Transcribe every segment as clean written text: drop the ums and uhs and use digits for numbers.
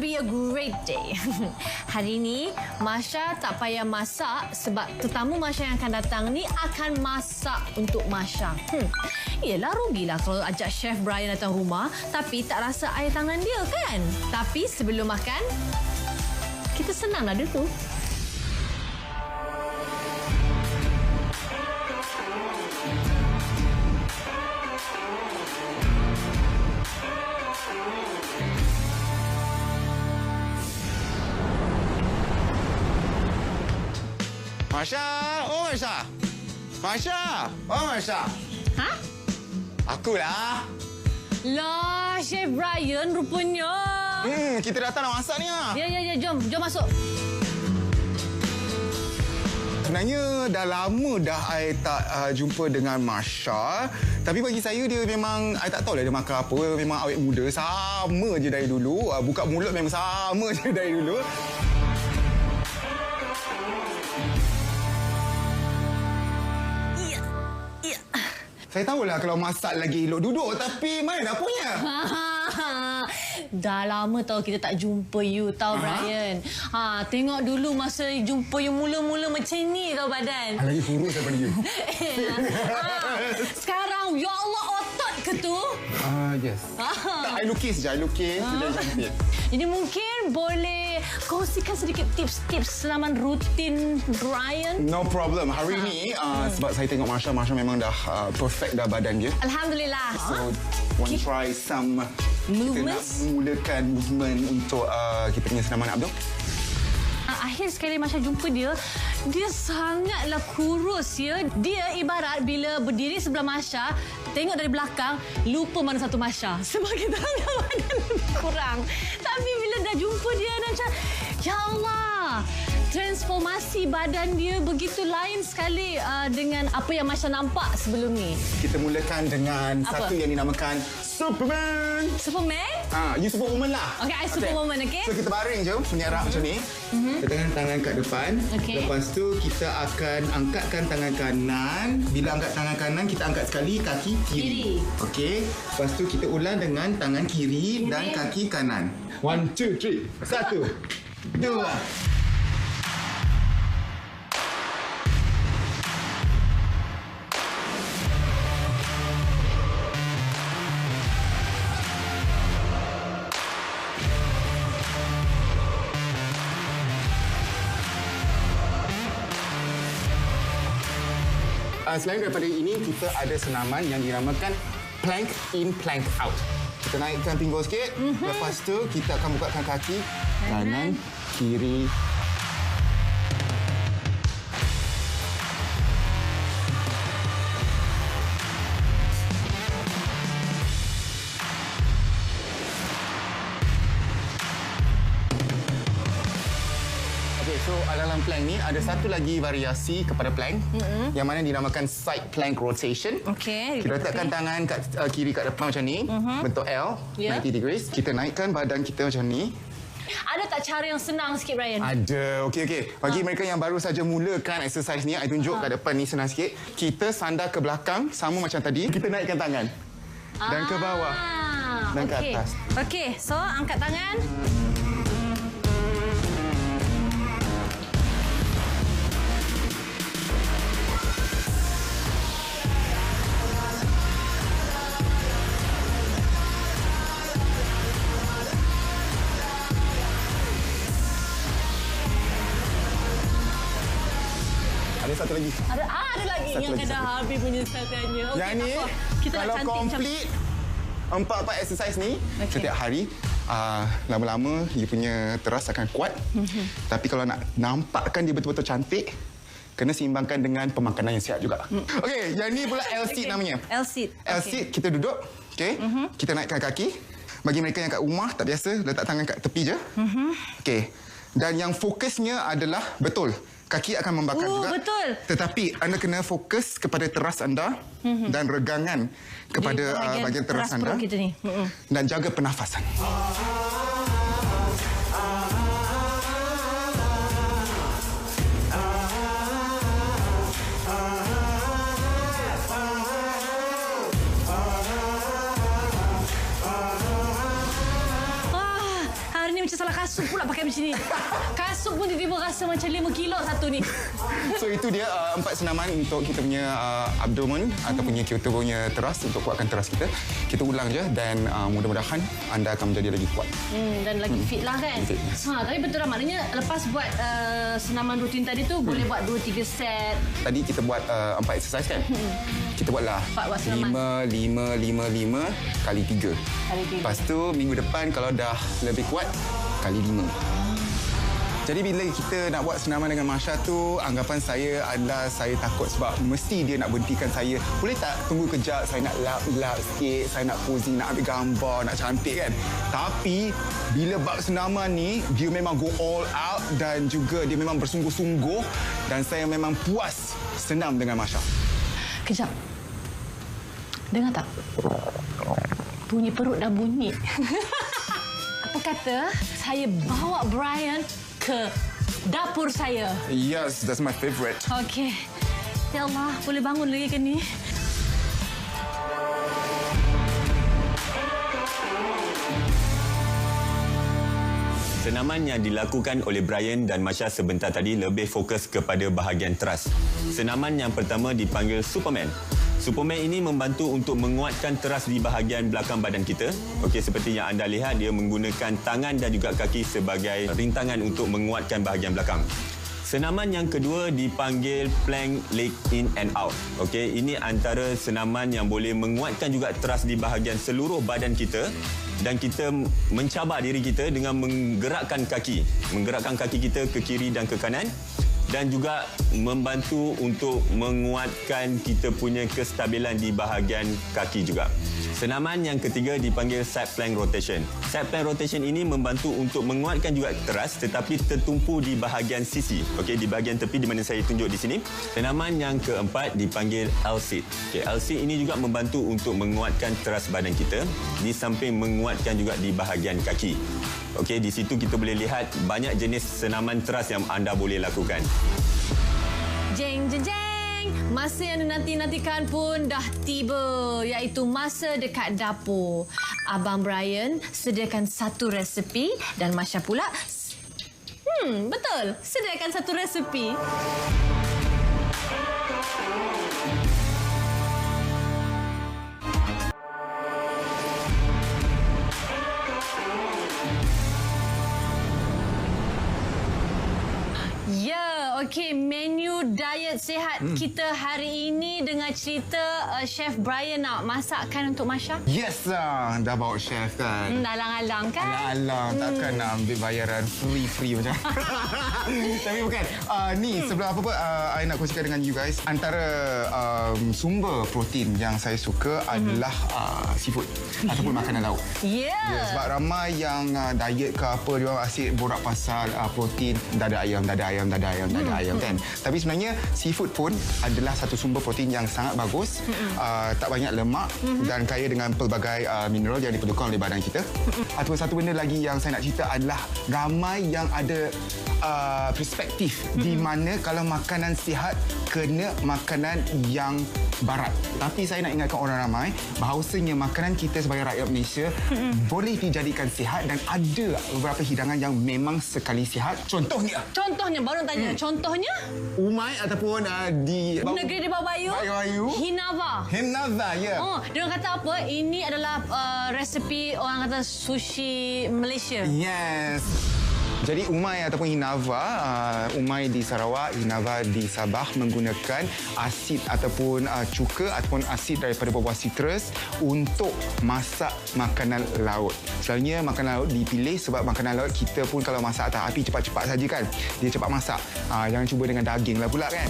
be a great day. Hari ni Masya tak payah masak sebab tetamu Masya yang akan datang ni akan masak untuk Masya. Yelah, rugilah kalau ajak Chef Brian datang rumah tapi tak rasa air tangan dia kan? Tapi sebelum makan, kita senanglah dulu. Masya! Oh, Masya! Masya! Oh, Masya! Ha? Akulah. Lah, Chef Brian rupanya. Kita datang nak masak ni. Ya, jom masuk. Sebenarnya dah lama dah I tak jumpa dengan Masya. Tapi bagi saya dia memang, I tak tahulah dia makan apa. Memang awet muda. Sama je dari dulu. Buka mulut memang sama je dari dulu. Saya tahulah kalau masak lagi elok duduk, tapi mana dapurnya? Dah lama tahu kita tak jumpa you tahu, Brian. Tengok dulu masa jumpa you mula-mula macam ni tau badan. Lagi kurus daripada you. Sekarang, ya Allah, otot ke tu? Yes. Tak, I lukis je. I lukis. Sudah cantik. Jadi mungkin boleh kongsikan sedikit tips-tips selaman rutin Brian? No problem. Hari ni sebab saya tengok Masya memang dah perfect dah badan dia. Alhamdulillah. So, want to try some movements? Kita nak mulakan movement untuk kita punya senaman abdul. Akhir sekali Masya jumpa dia, dia sangatlah kurus ya. Dia ibarat bila berdiri sebelah Masya, tengok dari belakang, lupa mana satu Masya. Semakin tangga badan kurang. Tapi bila dah jumpa dia, macam, ya Allah, transformasi badan dia begitu lain sekali dengan apa yang Masya nampak sebelum ni. Kita mulakan dengan apa? Satu yang dinamakan Superman. Superman? You Superwoman lah. Okey, I Superwoman, okey? So, kita baring je, menyerap macam ni. Letakkan tangan kat depan. Okey. Lepas tu, kita akan angkatkan tangan kanan. Bila angkat tangan kanan, kita angkat sekali kaki kiri. Okey. Lepas tu, kita ulang dengan tangan kiri dan kaki kanan. 1, 2, 3. 1, 2. Selain daripada ini, kita ada senaman yang dinamakan plank in, plank out. Kita naikkan pinggul sikit. Lepas tu, kita akan bukakan kaki kanan, kiri. So, dalam plank ni ada satu lagi variasi kepada plank yang mana dinamakan side plank rotation. Okey. Kita letakkan tangan kat kiri kat depan macam ni, bentuk L, 90 degrees. Kita naikkan badan kita macam ni. Ada tak cara yang senang sikit, Brian? Ada. Okey. Bagi mereka yang baru saja mulakan exercise ni, I tunjuk kat depan ni senang sikit. Kita sandar ke belakang sama macam tadi. Kita naikkan tangan. Dan ke bawah. Dan ke atas. Okey, so angkat tangan. Ada satu lagi. Ada lagi Satu yang lagi, dah satu. habis penyesatannya. Okey, Yang ni, kita kalau nak complete 4 exercise ni, setiap hari, lama-lama dia punya teras akan kuat. Tapi kalau nak nampakkan dia betul-betul cantik, kena seimbangkan dengan pemakanan yang sihat juga. Okey, yang ni pula L-sit namanya. L-sit. L-sit, kita duduk. Okey, kita naikkan kaki. Bagi mereka yang kat rumah tak biasa, letak tangan kat tepi je. Okey. Dan yang fokusnya adalah betul. Kaki akan membakar juga. Betul. Tetapi anda kena fokus kepada teras anda dan regangan kepada bahagian teras anda. Kita ni. Dan jaga pernafasan. makan macam ni. Kasut pun tiba-tiba rasa macam 5 kilo satu ni. So itu dia 4 senaman untuk kita punya abdomen ataupun kita punya teras untuk kuatkan teras kita. Kita ulang je dan mudah-mudahan anda akan menjadi lagi kuat. Dan lagi fit lah kan. Fit. Tapi betul lah, maknanya lepas buat senaman rutin tadi tu boleh buat 2-3 set. Tadi kita buat 4 exercise kan? Kita buatlah 4 senaman. 5 kali 3. Lepas tu minggu depan kalau dah lebih kuat kali 5. Jadi bila kita nak buat senaman dengan Masya tu, anggapan saya adalah saya takut sebab mesti dia nak berhentikan saya. Boleh tak tunggu kejap, saya nak lap-lap sikit, saya nak posing, nak ambil gambar, nak cantik kan. Tapi bila bab senaman ni, dia memang go all out dan juga dia memang bersungguh-sungguh dan saya memang puas senam dengan Masya. Kejap. Dengar tak? Bunyi perut dah bunyi. Apa kata saya bawa Brian ke dapur saya? Yes, that's my favorite. Okey. Ya Allah, boleh bangun lagi ke ni? Senaman yang dilakukan oleh Brian dan Masya sebentar tadi lebih fokus kepada bahagian teras. Senaman yang pertama dipanggil Superman. Superman ini membantu untuk menguatkan teras di bahagian belakang badan kita. Okey, seperti yang anda lihat, dia menggunakan tangan dan juga kaki sebagai rintangan untuk menguatkan bahagian belakang. Senaman yang kedua dipanggil plank leg in and out. Okey, ini antara senaman yang boleh menguatkan juga teras di bahagian seluruh badan kita dan kita mencabar diri kita dengan menggerakkan kaki kita ke kiri dan ke kanan dan juga membantu untuk menguatkan kita punya kestabilan di bahagian kaki juga. Senaman yang ketiga dipanggil side plank rotation. Side plank rotation ini membantu untuk menguatkan juga teras tetapi tertumpu di bahagian sisi. Okey, di bahagian tepi di mana saya tunjuk di sini. Senaman yang keempat dipanggil L-sit. Okey, L-sit ini juga membantu untuk menguatkan teras badan kita di samping menguatkan juga di bahagian kaki. Okey, di situ kita boleh lihat banyak jenis senaman teras yang anda boleh lakukan. Jeng, jeng, jeng. Masa yang dinanti-nantikan pun dah tiba, iaitu masa dekat dapur. Abang Brian sediakan satu resepi dan Masya pula betul, sediakan satu resepi. Ya, okey, menu diet sihat kita hari ini dengan cerita Chef Brian nak masakkan untuk Masya. Yes lah, dah bawa chef kan. Alang-alang kan? Alang-alang, takkan nak ambil bayaran free macam. Tapi bukan. Ni sebelum apa-apa, I nak kongsikan dengan you guys. Antara sumber protein yang saya suka adalah seafood ataupun makanan laut. Yeah. Sebab ramai yang diet ke apa, dia orang asyik borak pasal protein, dada ayam kan. Tapi sebenarnya seafood pun adalah satu sumber protein yang sangat bagus, tak banyak lemak dan kaya dengan pelbagai mineral yang diperlukan oleh badan kita. Ataupun satu benda lagi yang saya nak cerita adalah ramai yang ada perspektif di mana kalau makanan sihat kena makanan yang barat. Tapi saya nak ingatkan orang ramai bahawasanya makanan kita sebagai rakyat Malaysia boleh dijadikan sihat dan ada beberapa hidangan yang memang sekali sihat. Contohnya Baru nak tanya. Contohnya? Umai ataupun di Negeri di Bawah Bayu. Hinava, ya. Dia orang kata apa? Ini adalah resepi orang kata sushi Malaysia. Yes. Jadi umai ataupun hinava, umai di Sarawak, hinava di Sabah menggunakan asid ataupun cuka ataupun asid daripada buah-buah sitrus untuk masak makanan laut. Selalunya makanan laut dipilih sebab makanan laut kita pun kalau masak atas api cepat-cepat saja kan. Dia cepat masak. Jangan cuba dengan daging lah pula kan.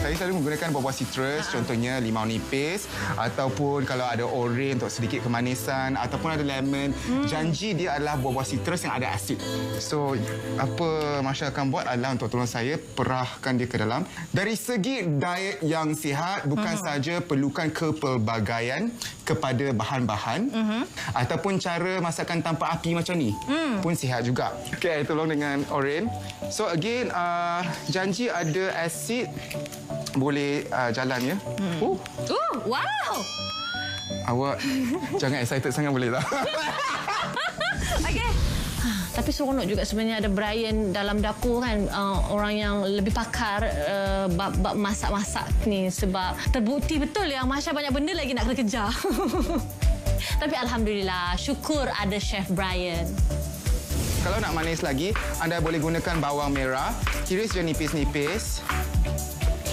Saya selalu menggunakan buah-buah sitrus, contohnya limau nipis ataupun kalau ada oren untuk sedikit kemanisan ataupun ada lemon. Janji dia adalah buah-buah sitrus yang ada asid. So, apa Masya akan buat adalah untuk tolong saya perahkan dia ke dalam. Dari segi diet yang sihat, bukan saja perlukan kepelbagaian kepada bahan-bahan ataupun cara masakan tanpa api macam ni pun sihat juga. Okey, tolong dengan oren. So again, janji ada asid boleh jalan ya. Wow. Awak jangan excited sangat boleh tak? Okey. Tapi seronok juga sebenarnya ada Brian dalam dapur kan, orang yang lebih pakar bab masak-masak ni, sebab terbukti betul yang Masya banyak benda lagi nak kena kejar. Tapi alhamdulillah, syukur ada Chef Brian. Kalau nak manis lagi, anda boleh gunakan bawang merah, iris je nipis-nipis.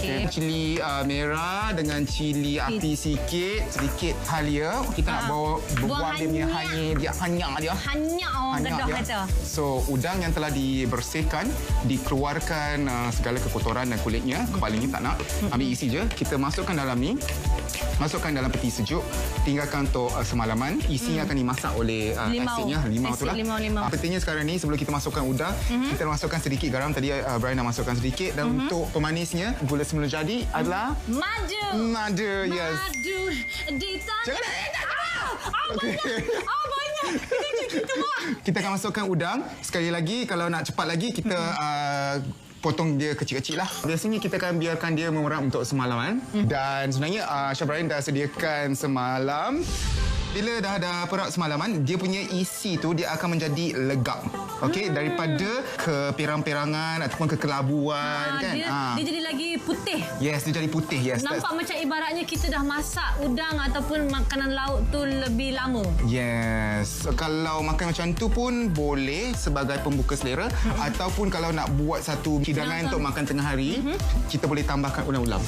Okay. Cili merah dengan cili api sedikit halia. Kita nak bawa buang dia punya hanyak dia. Hanyak orang Kedah kata. So, udang yang telah dibersihkan, dikeluarkan segala kekotoran dan kulitnya. Kepalanya tak nak. Ambil isi je. Kita masukkan dalam ni. Masukkan dalam peti sejuk. Tinggalkan untuk semalaman. Isinya akan dimasak oleh asidnya. Limau tu lah. Petinya sekarang ni, sebelum kita masukkan udang, kita masukkan sedikit garam. Tadi Brian dah masukkan sedikit. Dan untuk pemanisnya, gula semula jadi adalah madu. Yes. Madu di tanah. Banyak. Kita akan masukkan udang. Sekali lagi, kalau nak cepat lagi, kita potong dia kecil-kecil lah. Biasanya kita akan biarkan dia memerap untuk semalaman. Dan sebenarnya Chef Brian dah sediakan semalam. Bila dah ada perap semalaman, dia punya isi tu dia akan menjadi legap. Okey, daripada kepirang-pirangan ataupun kekelabuan kan. Dia jadi lagi putih. Yes, dia jadi putih. Yes. Nampak macam ibaratnya kita dah masak udang ataupun makanan laut tu lebih lama. Yes. Kalau makan macam tu pun boleh sebagai pembuka selera, ataupun kalau nak buat satu hidangan untuk makan tengah hari, kita boleh tambahkan ulam-ulam.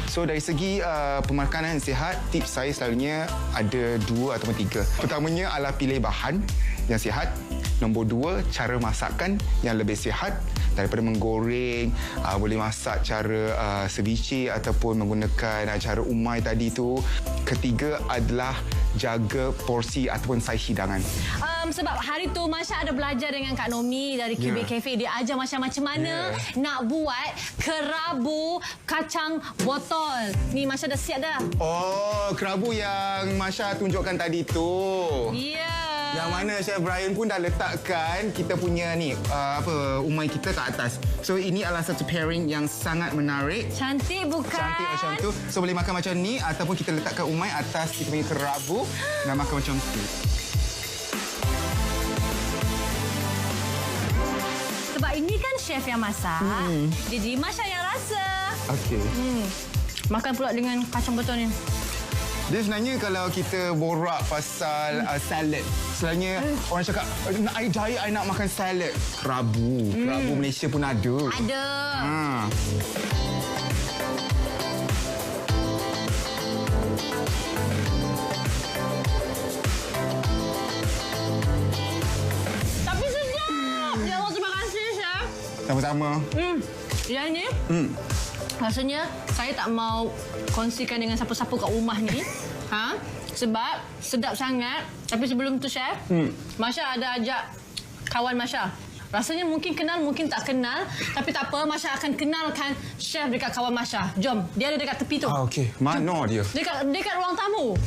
So dari segi pemakanan sihat, tips saya selalunya ada 2 ataupun 3. Pertamanya adalah pilih bahan yang sihat. Nombor 2, cara masakan yang lebih sihat. Daripada menggoreng, boleh masak cara ceviche ataupun menggunakan cara umai tadi tu. Ketiga adalah jaga porsi ataupun saiz hidangan. Sebab hari tu Masya ada belajar dengan Kak Nomi dari Cubic Cafe. Dia ajar Masya macam mana nak buat kerabu kacang botol. Ni Masya dah siap dah. Oh, kerabu yang Masya tunjukkan tadi tu. Ya. Yang mana Chef Brian pun dah letakkan kita punya ni umai kita kat atas. So ini adalah satu pairing yang sangat menarik. Cantik bukan? Cantik macam tu. So boleh makan macam ni ataupun kita letakkan umai atas kita punya kerabu dan makan macam tu. Sebab ini kan chef yang masak. Jadi Masya yang rasa. Okey. Makan pula dengan kacang botol ni. Dia sebenarnya kalau kita borak pasal salad, selalunya orang cakap, I diet, I nak makan salad. Kerabu. Kerabu Malaysia pun ada. Ada. Tapi sedap. Ya Allah, terima kasih, Chef. Sama-sama. Yang ni, rasanya saya tak mau kongsikan dengan siapa-siapa kat rumah ni. Sebab sedap sangat. Tapi sebelum tu, Chef, Masya ada ajak kawan Masya. Rasanya mungkin kenal, mungkin tak kenal. Tapi tak apa, Masya akan kenalkan Chef dekat kawan Masya. Jom, dia ada dekat tepi tu. Okey, mana dia? Dekat ruang tamu.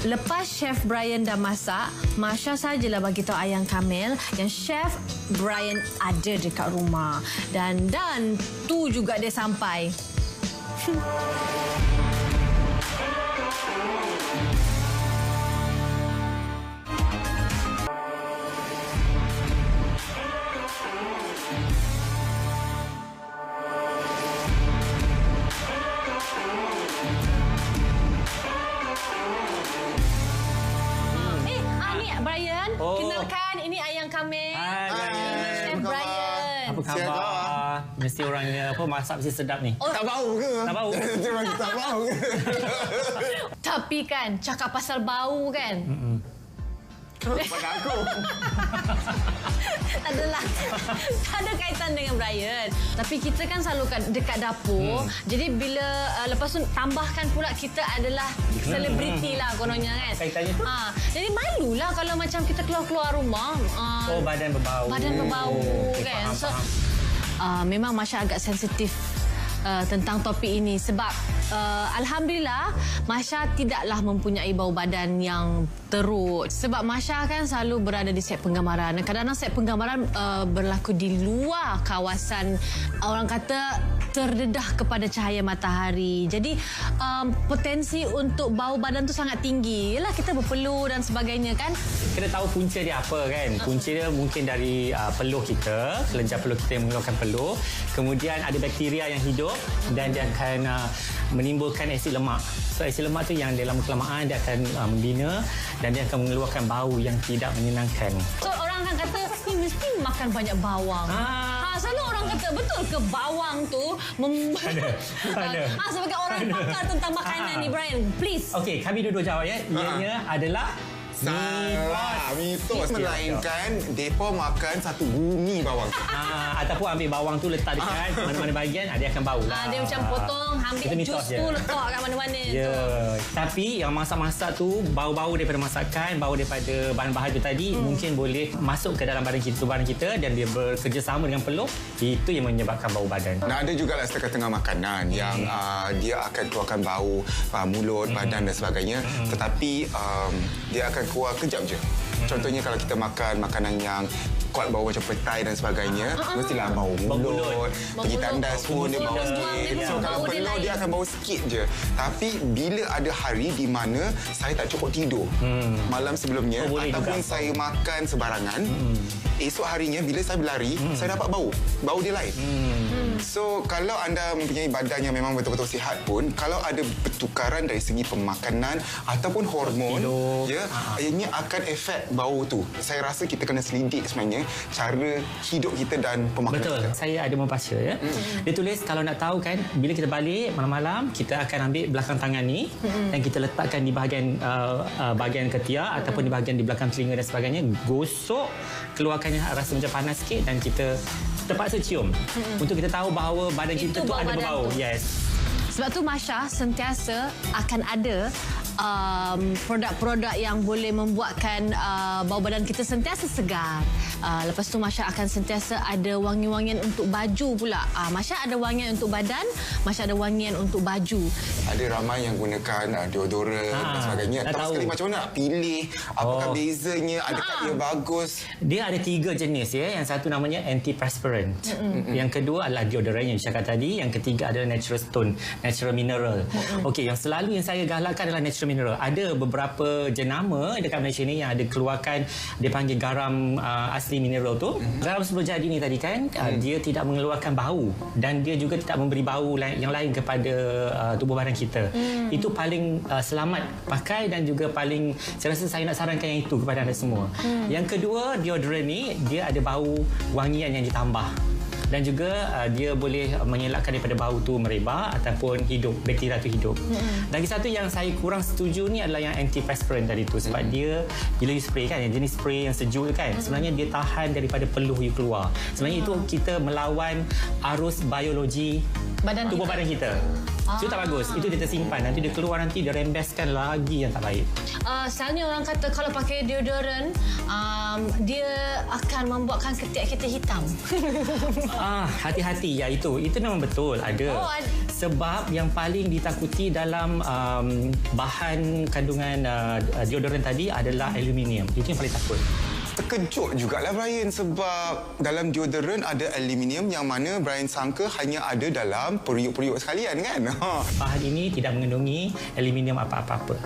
Lepas Chef Brian dah masak, Masya sajalah bagi tahu Ayang Kamil yang Chef Brian ada dekat rumah. Dan tu juga dia sampai. Kenalkan, ini Ayang Kamil. Ini Chef Brian. Apa khabar? Mesti orangnya masak mesti sedap ni. Tak bau ke? Tak bau. Tak bau ke? Tapi kan, cakap pasal bau kan? Kenapa pada aku? Tak adalah. Tak ada kaitan dengan Brian. Tapi kita kan selalu dekat dapur. Jadi bila lepas tu tambahkan pula kita adalah selebriti lah kononnya kan. Kaitannya tu? Jadi malulah kalau macam kita keluar-keluar rumah. Badan berbau. Badan berbau kan. Faham, So memang Masya agak sensitif tentang topik ini sebab alhamdulillah Masya tidaklah mempunyai bau badan yang teruk sebab Masya kan selalu berada di set penggambaran dan kadang-kadang set penggambaran berlaku di luar kawasan orang kata terdedah kepada cahaya matahari. Jadi potensi untuk bau badan tu sangat tinggi. Yalah, kita berpeluh dan sebagainya kan. Kena tahu punca dia apa kan. Punca dia mungkin dari peluh kita, kelenjar peluh kita yang mengeluarkan peluh. Kemudian ada bakteria yang hidup dan dia akan menimbulkan asid lemak. So asid lemak tu yang dalam kelamaan dia akan membina dan dia akan mengeluarkan bau yang tidak menyenangkan. So orang akan kata ni mesti makan banyak bawang. Selalu orang kata betul ke bawang tu Ada. sebagai orang pakar tentang makanan ni Brian, please. Okey, kami dua-dua jawab ya. Ianya adalah salah, mitos. Melainkan mereka makan satu bumi bawang. Ataupun ambil bawang tu letak dekat mana-mana bahagian, dia akan bau lah. Dia macam potong, ambil jus tu letak kat mana-mana Ya. tu. Tapi yang masak-masak tu, bau-bau daripada masakan, bau daripada bahan-bahan tu tadi mungkin boleh masuk ke dalam badan kita, tubuh badan kita dan dia bekerjasama dengan peluh. Itu yang menyebabkan bau badan. Nah, ada juga lah setengah-tengah makanan yang dia akan keluarkan bau mulut, badan dan sebagainya. Tetapi dia akan keluar kejap je. Contohnya kalau kita makan makanan yang kuat bau macam petai dan sebagainya, mestilah bau mulut. Pergi tandas pun dia bau sikit. So kalau peluh dia akan bau sikit je. Tapi bila ada hari di mana saya tak cukup tidur malam sebelumnya ataupun saya makan sebarangan, esok harinya bila saya berlari, saya dapat bau dia lain. So kalau anda mempunyai badan yang memang betul-betul sihat pun, kalau ada pertukaran dari segi pemakanan ataupun hormon, ini akan efek bau tu. Saya rasa kita kena selidik sebenarnya cara hidup kita dan pemakanan Betul. kita. Saya ada membaca ya. Dia tulis kalau nak tahu kan, bila kita balik malam-malam, kita akan ambil belakang tangan ni dan kita letakkan di bahagian ketiak ataupun di bahagian di belakang telinga dan sebagainya, gosok, keluarkannya rasa macam panas sikit dan kita terpaksa cium untuk kita tahu bahawa badan kita tu ada berbau. Yes. Sebab tu Masya sentiasa akan ada produk-produk yang boleh membuatkan bau badan kita sentiasa segar. Lepas tu Masya akan sentiasa ada wangi-wangian untuk baju pula. Masya ada wangian untuk badan, Masya ada wangian untuk baju. Ada ramai yang gunakan deodoran dan sebagainya. Tak sekali macam mana nak pilih, apakah bezanya, adakah dia bagus. Dia ada 3 jenis ya. Yang satu namanya antiperspirant. Yang kedua adalah deodoran yang saya cakap tadi. Yang ketiga adalah natural stone, natural mineral. Okey, yang selalu yang saya galakkan adalah natural mineral. Ada beberapa jenama dekat Malaysia ni yang ada keluarkan, dia panggil garam asli mineral tu. Garam sebelum jadi ni tadi kan, dia tidak mengeluarkan bau dan dia juga tidak memberi bau yang lain kepada tubuh badan kita. Itu paling selamat pakai dan juga paling, saya rasa saya nak sarankan yang itu kepada anda semua. Yang kedua, deodorant ni dia ada bau wangian yang ditambah. Dan juga dia boleh mengelakkan daripada bau tu merebak ataupun hidup, bakteria tu hidup. Lagi satu yang saya kurang setuju ni adalah yang antiperspirant tadi tu. Sebab dia bila you spray kan, yang jenis spray yang sejuk tu kan, sebenarnya dia tahan daripada peluh you keluar. Sebenarnya itu kita melawan arus biologi tubuh badan kita. Itu tak bagus. Itu dia tersimpan. Nanti dia keluar, nanti dia rembeskan lagi yang tak baik. Selalunya orang kata kalau pakai deodorant, dia akan membuatkan ketiak kita hitam. Hati-hati. Ya, itu memang betul. Ada. Sebab yang paling ditakuti dalam bahan kandungan deodorant tadi adalah aluminium. Itu yang paling takut. Terkejut jugalah Brian sebab dalam deodorant ada aluminium yang mana Brian sangka hanya ada dalam periuk-periuk sekalian kan. Bahan ini tidak mengandungi aluminium apa-apa.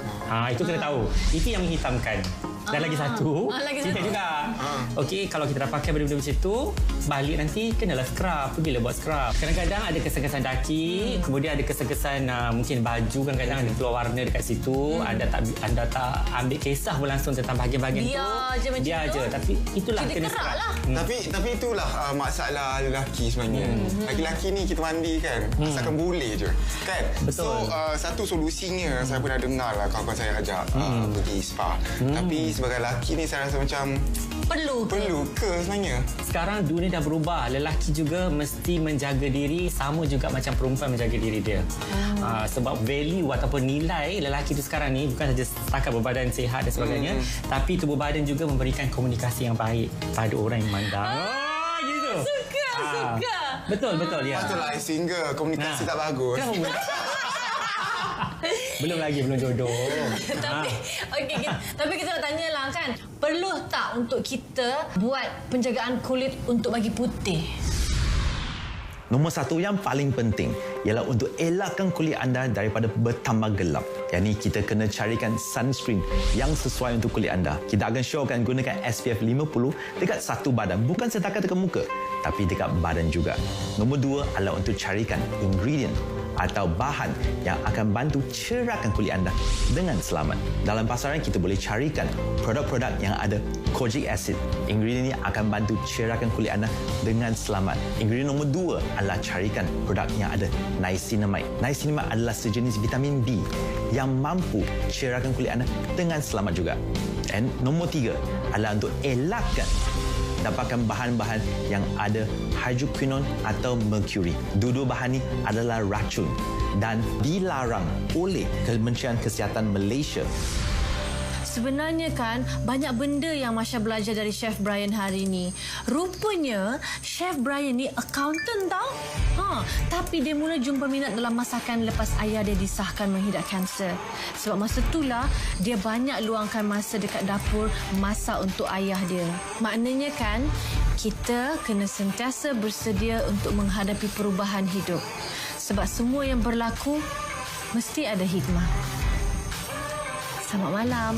Itu kena tahu. Itu yang menghitamkan. Dan lagi satu, cerita juga. Okey, kalau kita dah pakai benda-benda macam tu, balik nanti kenalah scrub. Pergilah buat scrub. Kadang-kadang ada kesan-kesan daki, kemudian ada kesan-kesan mungkin baju, kadang-kadang ada keluar warna dekat situ. Anda tak ambil kisah berlangsung tentang bahagian-bahagian tu. Biar je. Tapi itulah kena scrub. Tapi itulah masalah lelaki sebenarnya. Lelaki ni kita mandi kan, asalkan boleh je. Kan? Betul. So, satu solusinya saya pernah dengar lah kawan-kawan saya ajak pergi spa. Tapi sebagai lelaki ni saya rasa macam perlu ke sebenarnya? Sekarang dunia dah berubah. Lelaki juga mesti menjaga diri sama juga macam perempuan menjaga diri dia. Sebab value ataupun nilai lelaki tu sekarang ni bukan saja setakat berbadan sihat dan sebagainya, tapi tubuh badan juga memberikan komunikasi yang baik pada orang yang memandang. Gitu. Suka. Betul ya. Patutlah single, komunikasi tak bagus. Belum jodoh. Tapi kita nak tanyalah kan, perlu tak untuk kita buat penjagaan kulit untuk bagi putih? Nombor satu yang paling penting ialah untuk elakkan kulit anda daripada bertambah gelap. Yang ni kita kena carikan sunscreen yang sesuai untuk kulit anda. Kita akan showkan gunakan SPF 50 dekat satu badan, bukan setakat dekat muka, tapi dekat badan juga. Nombor dua adalah untuk carikan ingredient atau bahan yang akan bantu cerahkan kulit anda dengan selamat. Dalam pasaran kita boleh carikan produk-produk yang ada kojic acid. Ingredient ini akan bantu cerahkan kulit anda dengan selamat. Ingredient nombor dua adalah carikan produk yang ada niacinamide. Niacinamide adalah sejenis vitamin B yang mampu cerahkan kulit anda dengan selamat juga. Dan nombor tiga adalah untuk elakkan dapatkan bahan-bahan yang ada hydroquinone atau mercury. Dua-dua bahan ini adalah racun dan dilarang oleh Kementerian Kesihatan Malaysia. Sebenarnya kan banyak benda yang Masya belajar dari Chef Brian hari ini. Rupanya Chef Brian ni accountant tau. Tapi dia mula jumpa minat dalam masakan lepas ayah dia disahkan menghidap kanser. Sebab masa itulah dia banyak luangkan masa dekat dapur masak untuk ayah dia. Maknanya kan kita kena sentiasa bersedia untuk menghadapi perubahan hidup. Sebab semua yang berlaku mesti ada hikmah. Selamat malam.